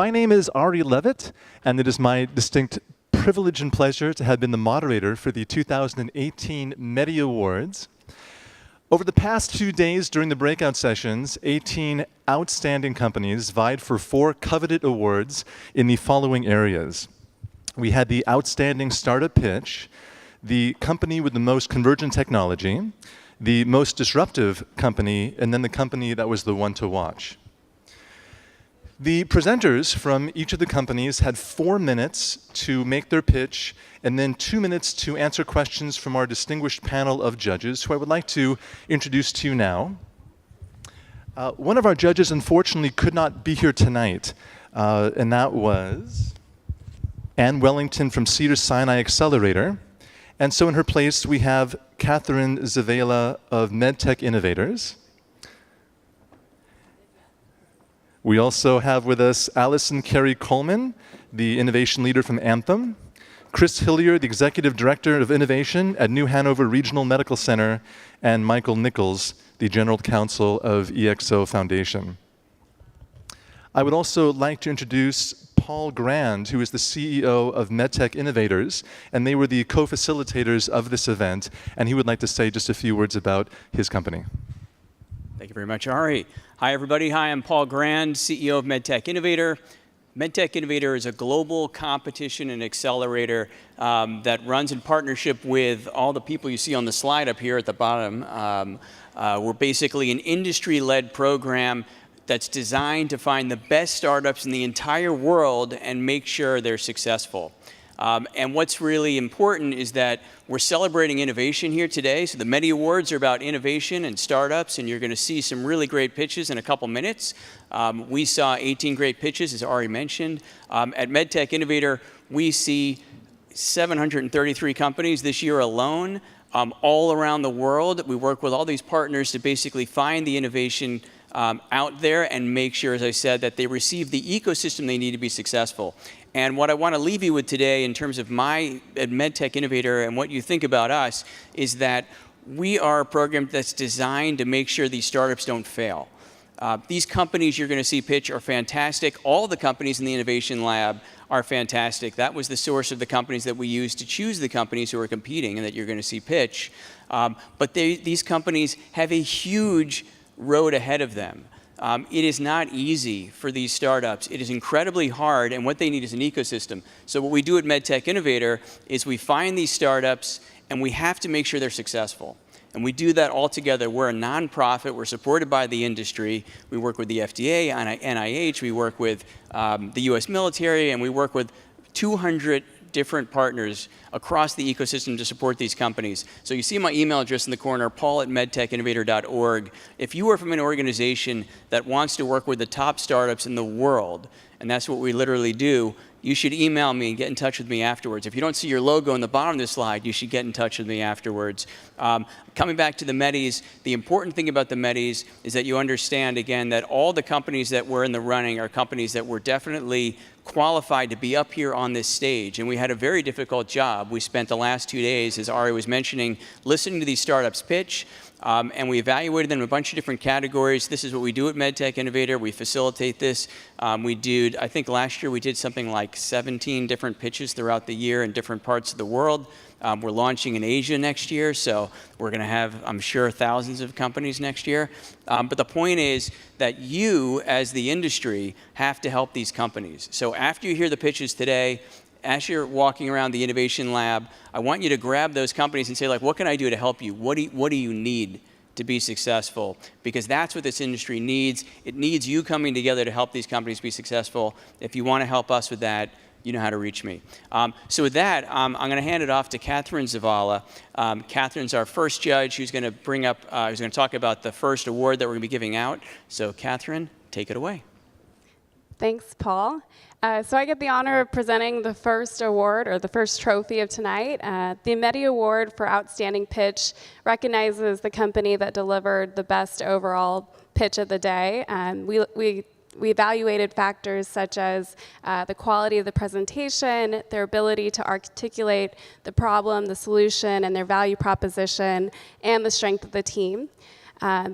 My name is Ari Levitt, and it is my distinct privilege and pleasure to have been the moderator for the 2018 MEDy Awards. Over the past few days during the breakout sessions, 18 outstanding companies vied for 4 coveted awards in the following areas. We had the Outstanding Startup Pitch, the company with the most convergent technology, the most disruptive company, and then the company that was the one to watch. The presenters from each of the companies had 4 minutes to make their pitch, and then 2 minutes to answer questions from our distinguished panel of judges, who I would like to introduce to you now. One of our judges, unfortunately, could not be here tonight, and that was Ann Wellington from Cedars-Sinai Accelerator. And so in her place, we have Katherine Zavala of MedTech Innovators. We also have with us Allison Carey Coleman, the innovation leader from Anthem, Chris Hilliard, the executive director of innovation at New Hanover Regional Medical Center, and Michael Nichols, the general counsel of EXO Foundation. I would also like to introduce Paul Grand, who is the CEO of MedTech Innovators, and they were the co-facilitators of this event, and he would like to say just a few words about his company. Thank you very much, Ari. Hi, everybody. Hi, I'm Paul Grand, CEO of MedTech Innovator. MedTech Innovator is a global competition and accelerator that runs in partnership with all the people you see on the slide up here at the bottom. We're basically an industry-led program that's designed to find the best startups in the entire world and make sure they're successful. And what's really important is that we're celebrating innovation here today. So the MEDy Awards are about innovation and startups, and you're going to see some really great pitches in a couple minutes. We saw 18 great pitches, as Ari mentioned. At MedTech Innovator, we see 733 companies this year alone, all around the world. We work with all these partners to basically find the innovation out there and make sure, as I said, that they receive the ecosystem they need to be successful. And what I want to leave you with today in terms of my MedTech Innovator and what you think about us is that we are a program that's designed to make sure these startups don't fail. These companies you're going to see pitch are fantastic. All the companies in the Innovation Lab are fantastic. That was the source of the companies that we used to choose the companies who are competing and that you're going to see pitch. But these companies have a huge road ahead of them. It is not easy for these startups. It is incredibly hard, and what they need is an ecosystem. So what we do at MedTech Innovator is we find these startups, and we have to make sure they're successful. And we do that all together. We're a nonprofit. We're supported by the industry. We work with the FDA, NIH. We work with the US military, and we work with 200 different partners across the ecosystem to support these companies. So you see my email address in the corner, paul@medtechinnovator.org. If you are from an organization that wants to work with the top startups in the world, and that's what we literally do, you should email me and get in touch with me afterwards. If you don't see your logo on the bottom of this slide, you should get in touch with me afterwards. Coming back to the MEDys, the important thing about the MEDys is that you understand, again, that all the companies that were in the running are companies that were definitely qualified to be up here on this stage. And we had a very difficult job. We spent the last 2 days, as Ari was mentioning, listening to these startups pitch. And we evaluated them in a bunch of different categories. This is what we do at MedTech Innovator. We facilitate this. I think last year we did something like 17 different pitches throughout the year in different parts of the world. We're launching in Asia next year, so we're going to have, I'm sure, thousands of companies next year. But the point is that you, as the industry, have to help these companies. So after you hear the pitches today, as you're walking around the Innovation Lab, I want you to grab those companies and say, like, what can I do to help you? What do you need to be successful? Because that's what this industry needs. It needs you coming together to help these companies be successful. If you want to help us with that, you know how to reach me. So with that, I'm going to hand it off to Katherine Zavala. Katherine's our first judge who's going to who's going to talk about the first award that we're going to be giving out. So Katherine, take it away. Thanks, Paul. So I get the honor of presenting the first award, or the first trophy of tonight. The MEDy Award for Outstanding Pitch recognizes the company that delivered the best overall pitch of the day. We evaluated factors such as the quality of the presentation, their ability to articulate the problem, the solution, and their value proposition, and the strength of the team.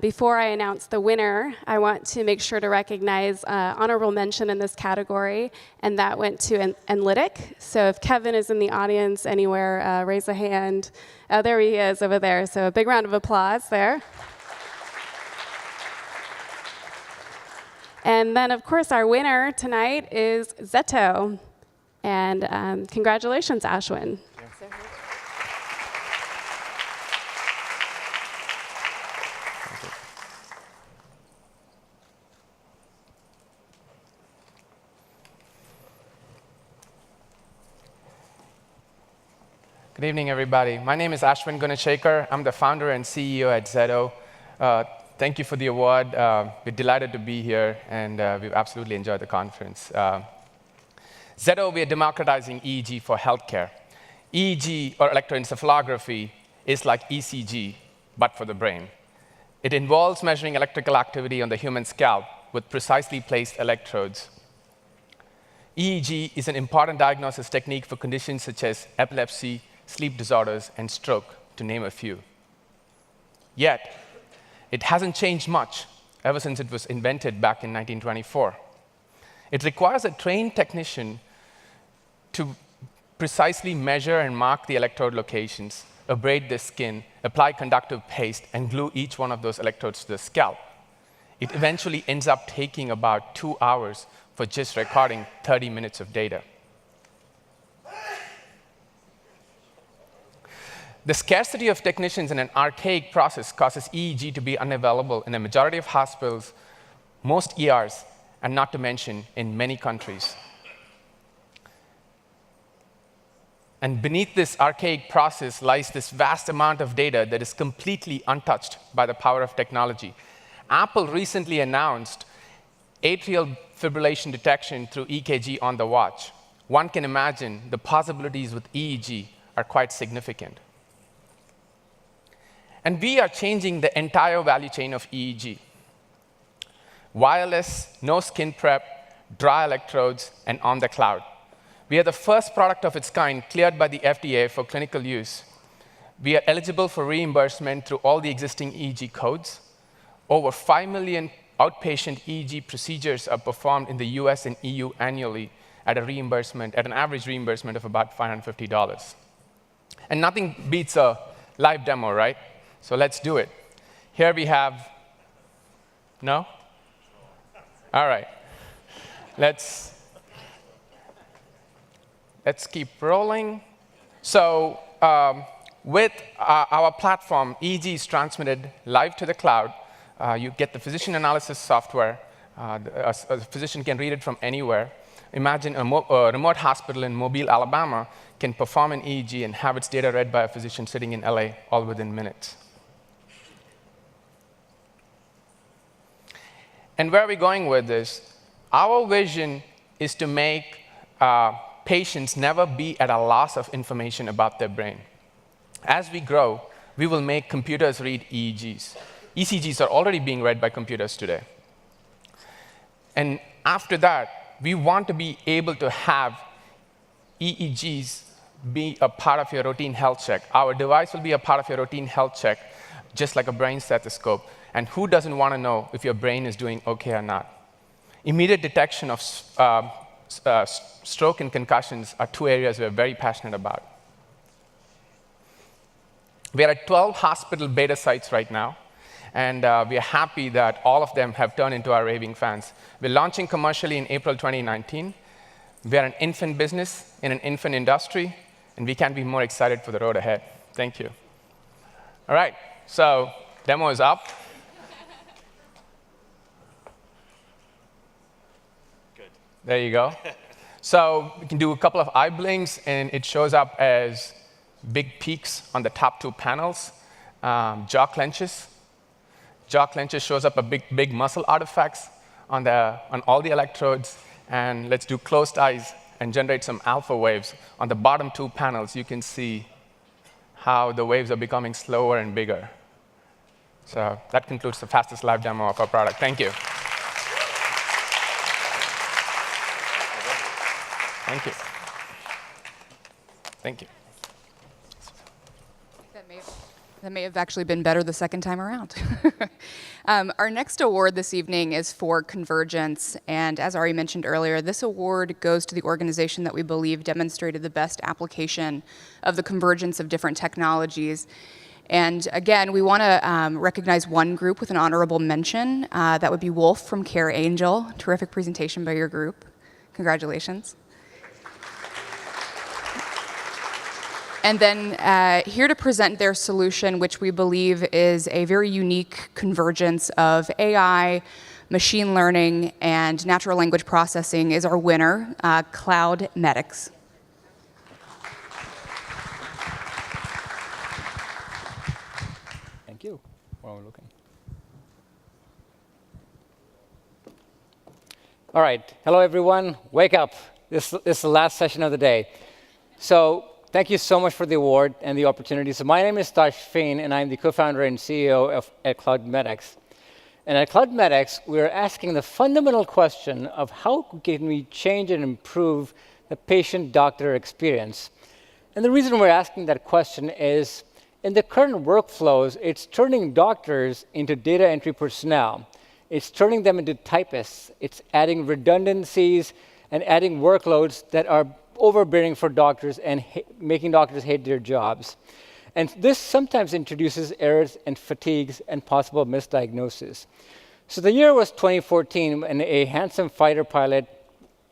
Before I announce the winner, I want to make sure to recognize honorable mention in this category, and that went to Analytic. So if Kevin is in the audience anywhere, raise a hand. Oh, there he is over there. So a big round of applause there. And then, of course, our winner tonight is Zeto. And congratulations, Ashwin. Good evening, everybody. My name is Ashwin Gunachekar. I'm the founder and CEO at Zeto. Thank you for the award. We're delighted to be here, and we've absolutely enjoyed the conference. Zeto, we are democratizing EEG for healthcare. EEG, or electroencephalography, is like ECG, but for the brain. It involves measuring electrical activity on the human scalp with precisely placed electrodes. EEG is an important diagnosis technique for conditions such as epilepsy, sleep disorders, and stroke, to name a few. Yet, it hasn't changed much ever since it was invented back in 1924. It requires a trained technician to precisely measure and mark the electrode locations, abrade the skin, apply conductive paste, and glue each one of those electrodes to the scalp. It eventually ends up taking about 2 hours for just recording 30 minutes of data. The scarcity of technicians in an archaic process causes EEG to be unavailable in a majority of hospitals, most ERs, and not to mention in many countries. And beneath this archaic process lies this vast amount of data that is completely untouched by the power of technology. Apple recently announced atrial fibrillation detection through EKG on the watch. One can imagine the possibilities with EEG are quite significant. And we are changing the entire value chain of EEG. Wireless, no skin prep, dry electrodes, and on the cloud. We are the first product of its kind cleared by the FDA for clinical use. We are eligible for reimbursement through all the existing EEG codes. Over 5 million outpatient EEG procedures are performed in the US and EU annually at an average reimbursement of about $550. And nothing beats a live demo, right? So let's do it. Here we have, no? All right. Let's keep rolling. So with our platform, EEG is transmitted live to the cloud. You get the physician analysis software. A physician can read it from anywhere. Imagine a remote hospital in Mobile, Alabama, can perform an EEG and have its data read by a physician sitting in LA all within minutes. And where are we going with this? Our vision is to make patients never be at a loss of information about their brain. As we grow, we will make computers read EEGs. ECGs are already being read by computers today. And after that, we want to be able to have EEGs be a part of your routine health check. Our device will be a part of your routine health check, just like a brain stethoscope. And who doesn't want to know if your brain is doing OK or not? Immediate detection of stroke and concussions are two areas we're very passionate about. We are at 12 hospital beta sites right now, and we are happy that all of them have turned into our raving fans. We're launching commercially in April 2019. We are an infant business in an infant industry, and we can't be more excited for the road ahead. Thank you. All right, so demo is up. Good. There you go. So we can do a couple of eye blinks, and it shows up as big peaks on the top two panels. Jaw clenches. Jaw clenches shows up a big muscle artifacts on all the electrodes. And let's do closed eyes and generate some alpha waves. On the bottom two panels, you can see how the waves are becoming slower and bigger. So that concludes the fastest live demo of our product. Thank you. Thank you. Thank you. That may have actually been better the second time around. Our next award this evening is for Convergence, and as Ari mentioned earlier, this award goes to the organization that we believe demonstrated the best application of the convergence of different technologies. And again, we want to recognize one group with an honorable mention. That would be Wolf from Care Angel. Terrific presentation by your group. Congratulations. And then here to present their solution, which we believe is a very unique convergence of AI, machine learning, and natural language processing, is our winner, CloudMedx. Thank you. While we're looking. All right. Hello, everyone. Wake up. This is the last session of the day. So thank you so much for the award and the opportunity. So my name is Tash Fain, and I'm the co-founder and CEO at CloudMedx. And at CloudMedx, we're asking the fundamental question of how can we change and improve the patient-doctor experience. And the reason we're asking that question is, in the current workflows, it's turning doctors into data entry personnel. It's turning them into typists. It's adding redundancies and adding workloads that are overbearing for doctors and making doctors hate their jobs. And this sometimes introduces errors and fatigues and possible misdiagnosis. So the year was 2014 when a handsome fighter pilot,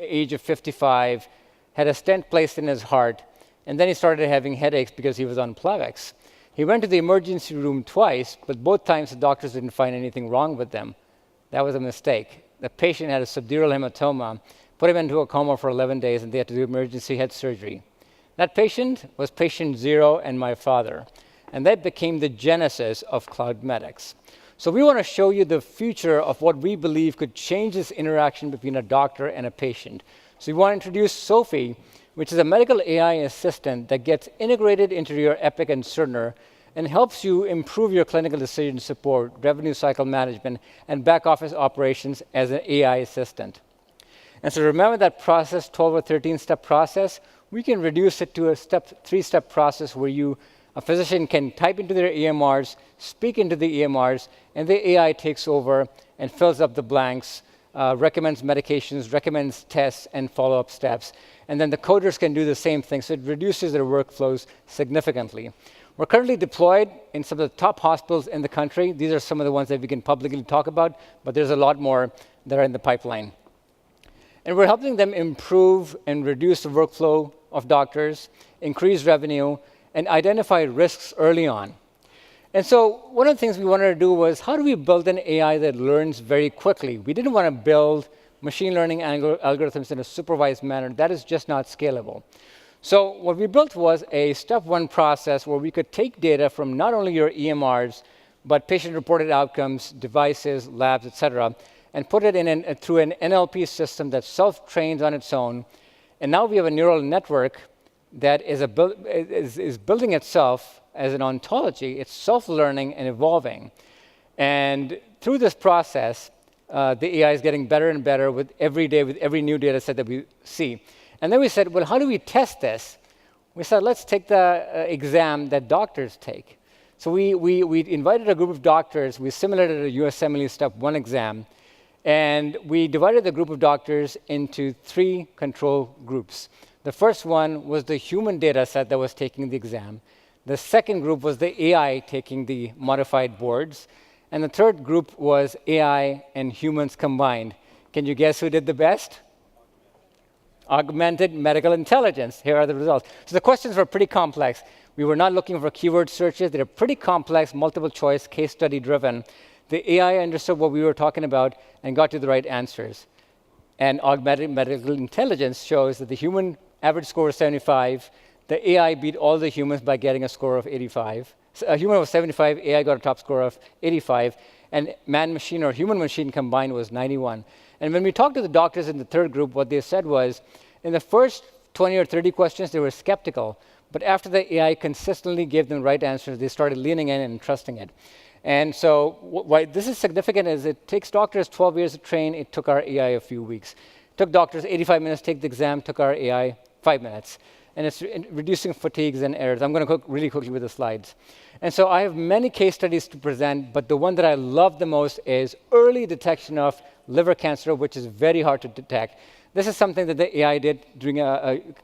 age of 55, had a stent placed in his heart, and then he started having headaches because he was on Plavix. He went to the emergency room twice, but both times the doctors didn't find anything wrong with them. That was a mistake. The patient had a subdural hematoma, put him into a coma for 11 days, and they had to do emergency head surgery. That patient was patient 0 and my father, and that became the genesis of CloudMedx. So we want to show you the future of what we believe could change this interaction between a doctor and a patient. So we want to introduce Sophie, which is a medical AI assistant that gets integrated into your Epic and Cerner and helps you improve your clinical decision support, revenue cycle management, and back office operations as an AI assistant. And so remember that process, 12 or 13-step process? We can reduce it to a 3-step process where a physician can type into their EMRs, speak into the EMRs, and the AI takes over and fills up the blanks, recommends medications, recommends tests, and follow-up steps. And then the coders can do the same thing, so it reduces their workflows significantly. We're currently deployed in some of the top hospitals in the country. These are some of the ones that we can publicly talk about, but there's a lot more that are in the pipeline. And we're helping them improve and reduce the workflow of doctors, increase revenue, and identify risks early on. And so one of the things we wanted to do was, how do we build an AI that learns very quickly? We didn't want to build machine learning algorithms in a supervised manner. That is just not scalable. So what we built was a step 1 process where we could take data from not only your EMRs, but patient-reported outcomes, devices, labs, et cetera, and put it through an NLP system that self-trains on its own. And now we have a neural network that is building itself as an ontology. It's self-learning and evolving. And through this process, the AI is getting better and better with every day, with every new data set that we see. And then we said, well, how do we test this? We said, let's take the exam that doctors take. So we invited a group of doctors. We simulated a USMLE Step 1 exam. And we divided the group of doctors into 3 control groups. The first one was the human data set that was taking the exam. The second group was the AI taking the modified boards. And the third group was AI and humans combined. Can you guess who did the best? Augmented medical intelligence. Here are the results. So the questions were pretty complex. We were not looking for keyword searches. They were pretty complex, multiple choice, case study driven. The AI understood what we were talking about and got to the right answers. And augmented medical intelligence shows that the human average score is 75. The AI beat all the humans by getting a score of 85. So a human was 75, AI got a top score of 85. And man-machine or human-machine combined was 91. And when we talked to the doctors in the third group, what they said was, in the first 20 or 30 questions, they were skeptical. But after the AI consistently gave them the right answers, they started leaning in and trusting it. And so why this is significant is it takes doctors 12 years to train. It took our AI a few weeks. It took doctors 85 minutes to take the exam, took our AI 5 minutes. and it's reducing fatigues and errors. I'm going to go really quickly with the slides. And so I have many case studies to present, but the one that I love the most is early detection of liver cancer, which is very hard to detect. This is something that the AI did during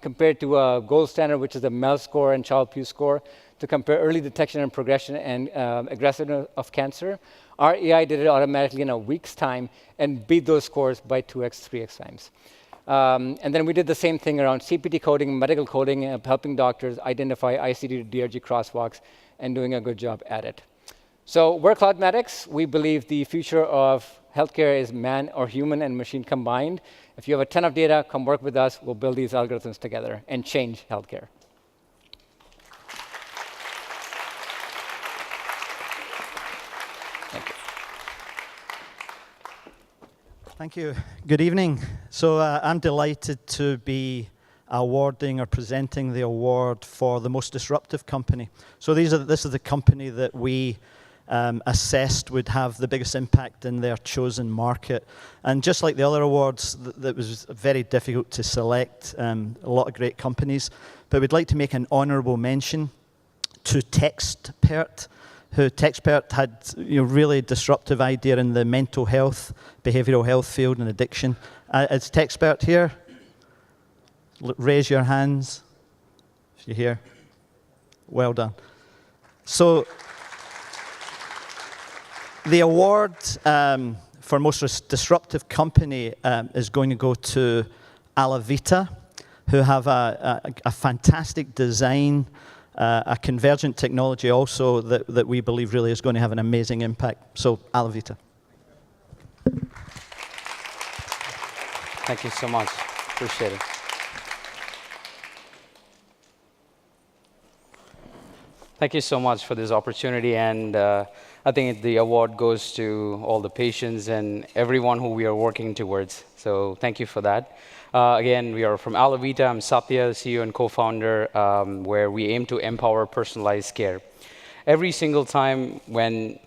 compared to a gold standard, which is the MEL score and Child-Pugh score, to compare early detection and progression and aggressiveness of cancer. Our AI did it automatically in a week's time and beat those scores by 2x, 3x times. And then we did the same thing around CPT coding, medical coding, helping doctors identify ICD to DRG crosswalks, and doing a good job at it. So we're CloudMedx. We believe the future of healthcare is man or human and machine combined. If you have a ton of data, come work with us. We'll build these algorithms together and change healthcare. Thank you. Good evening. So I'm delighted to be awarding or presenting the award for the most disruptive company. So this is the company that we assessed would have the biggest impact in their chosen market. And just like the other awards, that was very difficult to select a lot of great companies. But we'd like to make an honorable mention to Seqster, who Seqster had really disruptive idea in the mental health, behavioral health field and addiction. Is Seqster here? Raise your hands if you're here. Well done. So the award for most disruptive company is going to go to Alavita, who have a fantastic design, a convergent technology also that we believe really is going to have an amazing impact. So Alavita. Thank you so much. Appreciate it. Thank you so much for this opportunity, and I think the award goes to all the patients and everyone who we are working towards. So thank you for that. Again, we are from Alavita. I'm Satya, CEO and co-founder, where we aim to empower personalized care. Every single time when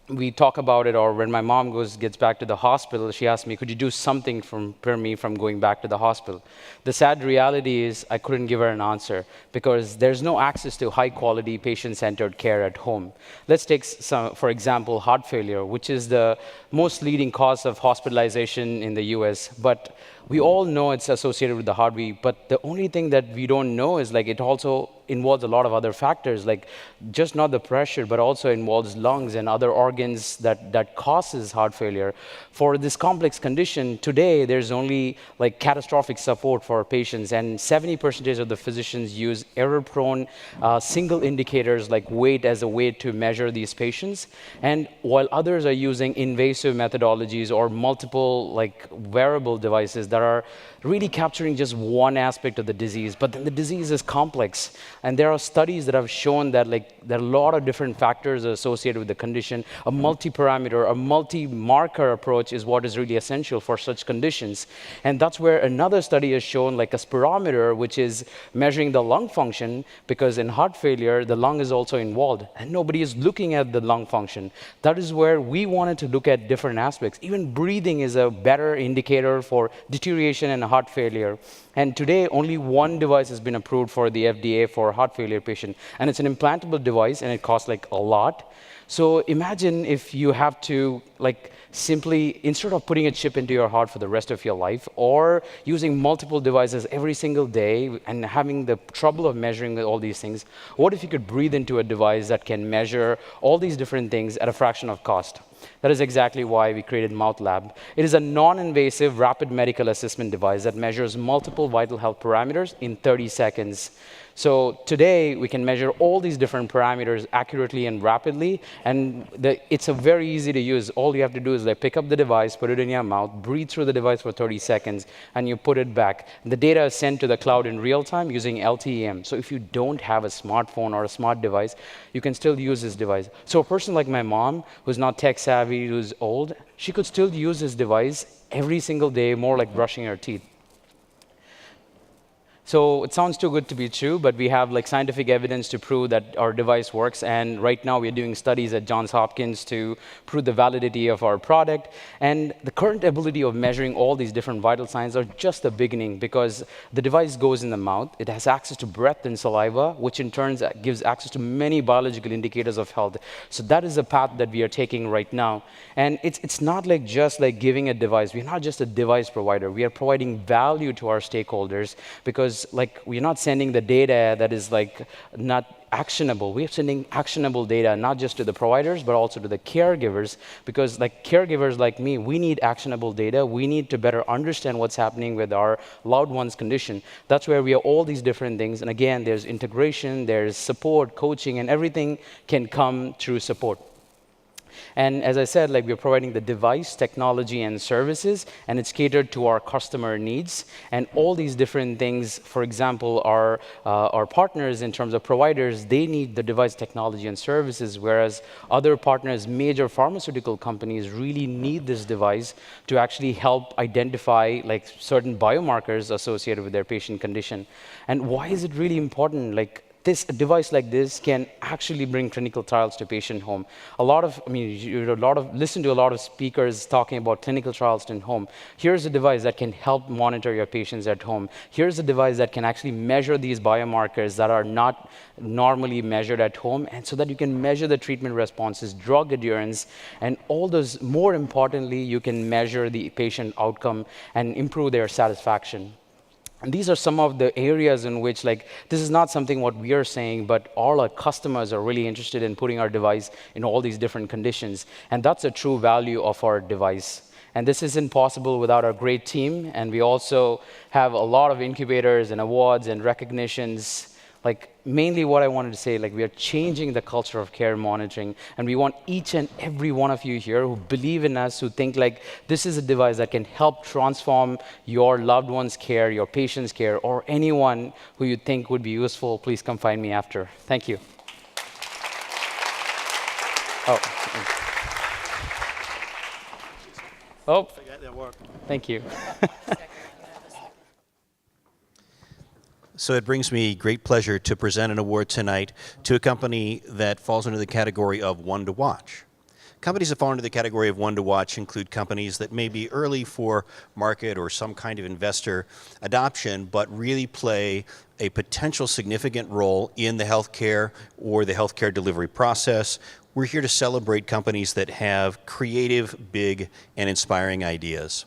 we talk about it, or when my mom gets back to the hospital, she asks me, could you do something for me from going back to the hospital? The sad reality is I couldn't give her an answer because there's no access to high-quality, patient-centered care at home. Let's take, for example, heart failure, which is the most leading cause of hospitalization in the US. But we all know it's associated with the heartbeat, but the only thing that we don't know is it also involves a lot of other factors, like just not the pressure, but also involves lungs and other organs that causes heart failure. For this complex condition, today there's only catastrophic support for patients, and 70% of the physicians use error-prone single indicators like weight as a way to measure these patients, and while others are using invasive methodologies or multiple wearable devices that are really capturing just one aspect of the disease, but then the disease is complex. And there are studies that have shown that there are a lot of different factors associated with the condition. A multi-parameter, a multi-marker approach is what is really essential for such conditions. And that's where another study has shown a spirometer, which is measuring the lung function, because in heart failure, the lung is also involved, and nobody is looking at the lung function. That is where we wanted to look at different aspects. Even breathing is a better indicator for deterioration in heart failure. And today, only one device has been approved for the FDA for a heart failure patient. And it's an implantable device, and it costs a lot. So imagine if you have to simply, instead of putting a chip into your heart for the rest of your life, or using multiple devices every single day and having the trouble of measuring all these things, what if you could breathe into a device that can measure all these different things at a fraction of cost? That is exactly why we created MouthLab. It is a non-invasive rapid medical assessment device that measures multiple vital health parameters in 30 seconds. So today, we can measure all these different parameters accurately and rapidly, and it's very easy to use. All you have to do is pick up the device, put it in your mouth, breathe through the device for 30 seconds, and you put it back. The data is sent to the cloud in real time using LTE-M. So if you don't have a smartphone or a smart device, you can still use this device. So a person like my mom, who's not tech-savvy, who's old, she could still use this device every single day, more like brushing her teeth. So it sounds too good to be true, but we have like scientific evidence to prove that our device works. And right now we're doing studies at Johns Hopkins to prove the validity of our product. And the current ability of measuring all these different vital signs are just the beginning, because the device goes in the mouth. It has access to breath and saliva, which in turn gives access to many biological indicators of health. So that is the path that we are taking right now. And it's not like just like giving a device. We're not just a device provider. We are providing value to our stakeholders, because like we're not sending the data that is like not actionable. We're sending actionable data not just to the providers, but also to the caregivers, because like caregivers like me, we need actionable data. We need to better understand what's happening with our loved one's condition. That's where we have all these different things. And again, there's integration, there's support, coaching, and everything can come through support. And as I said, like we're providing the device, technology, and services, and it's catered to our customer needs. And all these different things, for example, our partners in terms of providers, they need the device, technology, and services, whereas other partners, major pharmaceutical companies, really need this device to actually help identify like certain biomarkers associated with their patient condition. And why is it really important? Like, this a device like this can actually bring clinical trials to patient home. Listen to a lot of speakers talking about clinical trials in home. Here's a device that can help monitor your patients at home. Here's a device that can actually measure these biomarkers that are not normally measured at home, and so that you can measure the treatment responses, drug adherence, and all those. More importantly, you can measure the patient outcome and improve their satisfaction. And these are some of the areas in which, like, this is not something what we are saying, but all our customers are really interested in putting our device in all these different conditions. And that's a true value of our device. And this isn't possible without our great team. And we also have a lot of incubators and awards and recognitions. Like, mainly what I wanted to say, like, we are changing the culture of care monitoring, and we want each and every one of you here who believe in us, who think like this is a device that can help transform your loved one's care, your patient's care, or anyone who you think would be useful, please come find me after. Thank you. Oh, thank you. So it brings me great pleasure to present an award tonight to a company that falls under the category of one to watch. Companies that fall under the category of one to watch include companies that may be early for market or some kind of investor adoption, but really play a potential significant role in the healthcare or the healthcare delivery process. We're here to celebrate companies that have creative, big, and inspiring ideas.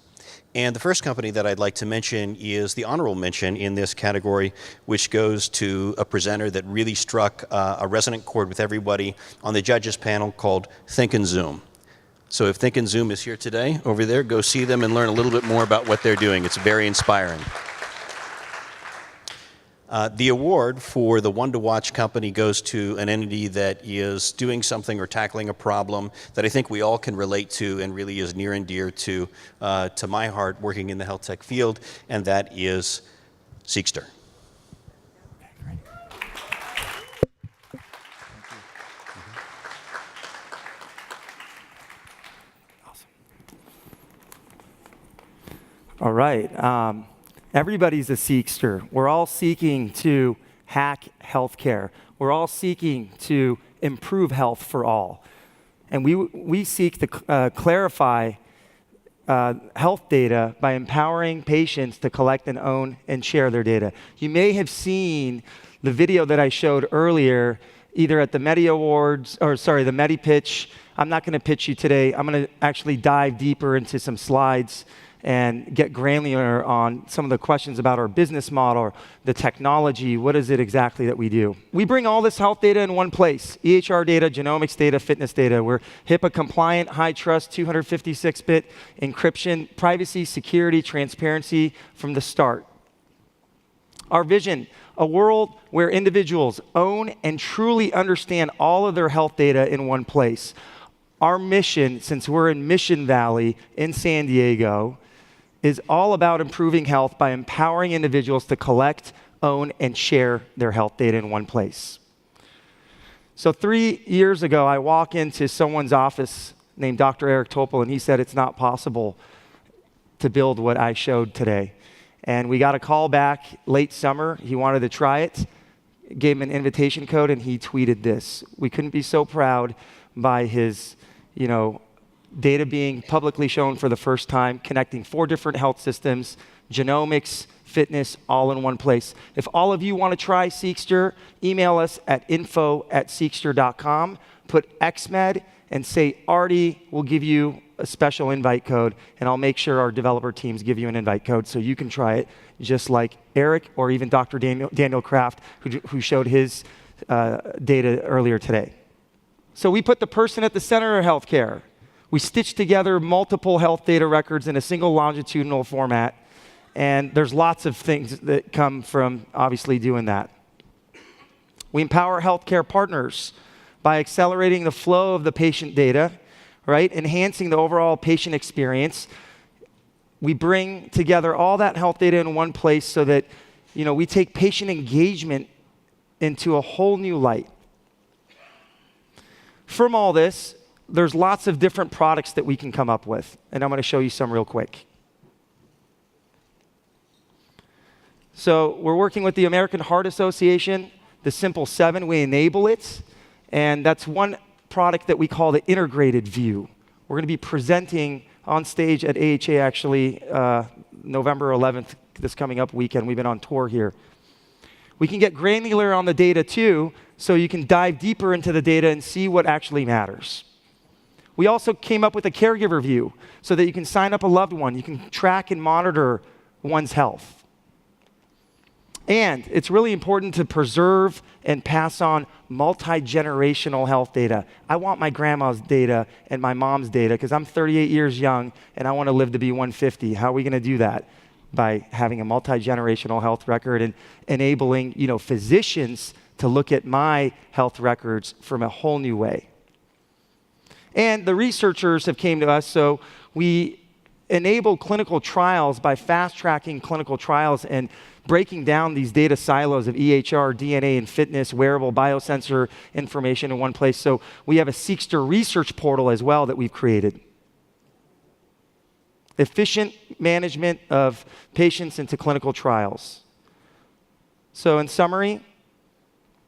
And the first company that I'd like to mention is the honorable mention in this category, which goes to a presenter that really struck a resonant chord with everybody on the judges panel, called Think and Zoom. So if Think and Zoom is here today, over there, go see them and learn a little bit more about what they're doing. It's very inspiring. The award for the one to watch company goes to an entity that is doing something or tackling a problem that I think we all can relate to and really is near and dear to my heart working in the health tech field, and that is Seqster. All right. Everybody's a Seqster. We're all seeking to hack healthcare. We're all seeking to improve health for all. And we seek to clarify health data by empowering patients to collect and own and share their data. You may have seen the video that I showed earlier, either at the MEDy Awards, or sorry, the MEDy pitch. I'm not going to pitch you today. I'm going to actually dive deeper into some slides and get granular on some of the questions about our business model, the technology, what is it exactly that we do. We bring all this health data in one place: EHR data, genomics data, fitness data. We're HIPAA compliant, high trust, 256-bit encryption, privacy, security, transparency from the start. Our vision: a world where individuals own and truly understand all of their health data in one place. Our mission, since we're in Mission Valley in San Diego, is all about improving health by empowering individuals to collect, own, and share their health data in one place. So 3 years ago, I walk into someone's office named Dr. Eric Topol, and he said it's not possible to build what I showed today. And we got a call back late summer. He wanted to try it, gave him an invitation code, and he tweeted this. We couldn't be so proud by his, data being publicly shown for the first time, connecting 4 different health systems, genomics, fitness, all in one place. If all of you want to try Seqster, email us at info@seqster.com, put XMed, and say Artie will give you a special invite code, and I'll make sure our developer teams give you an invite code so you can try it, just like Eric or even Dr. Daniel Kraft, who showed his data earlier today. So we put the person at the center of healthcare. We stitched together multiple health data records in a single longitudinal format, and there's lots of things that come from obviously doing that. We empower healthcare partners by accelerating the flow of the patient data, right? Enhancing the overall patient experience. We bring together all that health data in one place so that, we take patient engagement into a whole new light. From all this, there's lots of different products that we can come up with, and I'm going to show you some real quick. So we're working with the American Heart Association, the Simple 7. We enable it, and that's one product that we call the integrated view. We're going to be presenting on stage at AHA actually November 11th, this coming up weekend. We've been on tour here. We can get granular on the data too, so you can dive deeper into the data and see what actually matters. We also came up with a caregiver view so that you can sign up a loved one. You can track and monitor one's health. And it's really important to preserve and pass on multi-generational health data. I want my grandma's data and my mom's data because I'm 38 years young and I want to live to be 150. How are we going to do that? By having a multi-generational health record and enabling, physicians to look at my health records from a whole new way. And the researchers have came to us, so we enable clinical trials by fast-tracking clinical trials and breaking down these data silos of EHR, DNA, and fitness, wearable biosensor information in one place. So we have a Seqster research portal as well that we've created. Efficient management of patients into clinical trials. So in summary,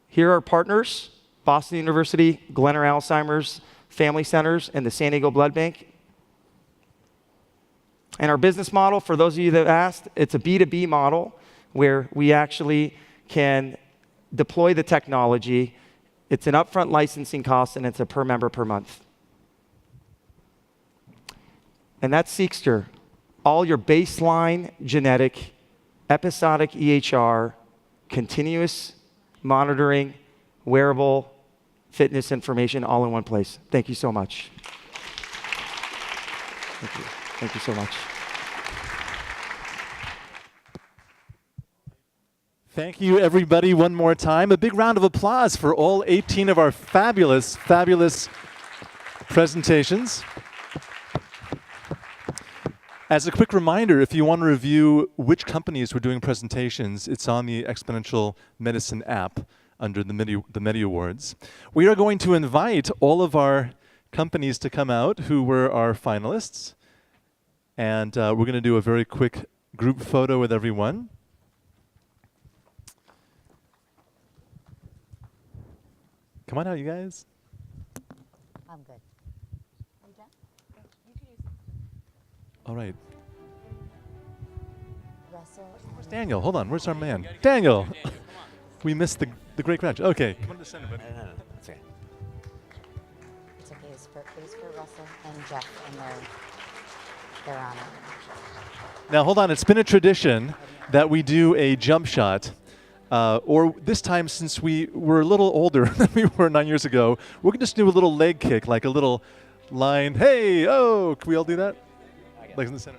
here are partners: Boston University, Glenner Alzheimer's Family Centers, and the San Diego Blood Bank. And our business model, for those of you that asked, it's a B2B model where we actually can deploy the technology. It's an upfront licensing cost, and it's a per member per month. And that's Seqster. All your baseline genetic, episodic EHR, continuous monitoring, wearable fitness information all in one place. Thank you so much. Thank you. Thank you so much. Thank you, everybody, one more time. A big round of applause for all 18 of our fabulous, fabulous presentations. As a quick reminder, if you want to review which companies were doing presentations, it's on the Exponential Medicine app under the MEDy Awards. We are going to invite all of our companies to come out who were our finalists. And we're going to do a very quick group photo with everyone. Come on out, you guys. I'm good. Are you done? You can use All right. Russell. Where's Daniel? Hold on. Where's our man? Daniel. We missed the great crowd. Okay. Come on to the center, buddy. No. It's okay. It's okay. It was for Russell and Jeff, and they're on it. Now, hold on. It's been a tradition that we do a jump shot. Or this time, since we were a little older than we were 9 years ago, we're going to just do a little leg kick, like a little line. Hey, oh, can we all do that? Like in the center.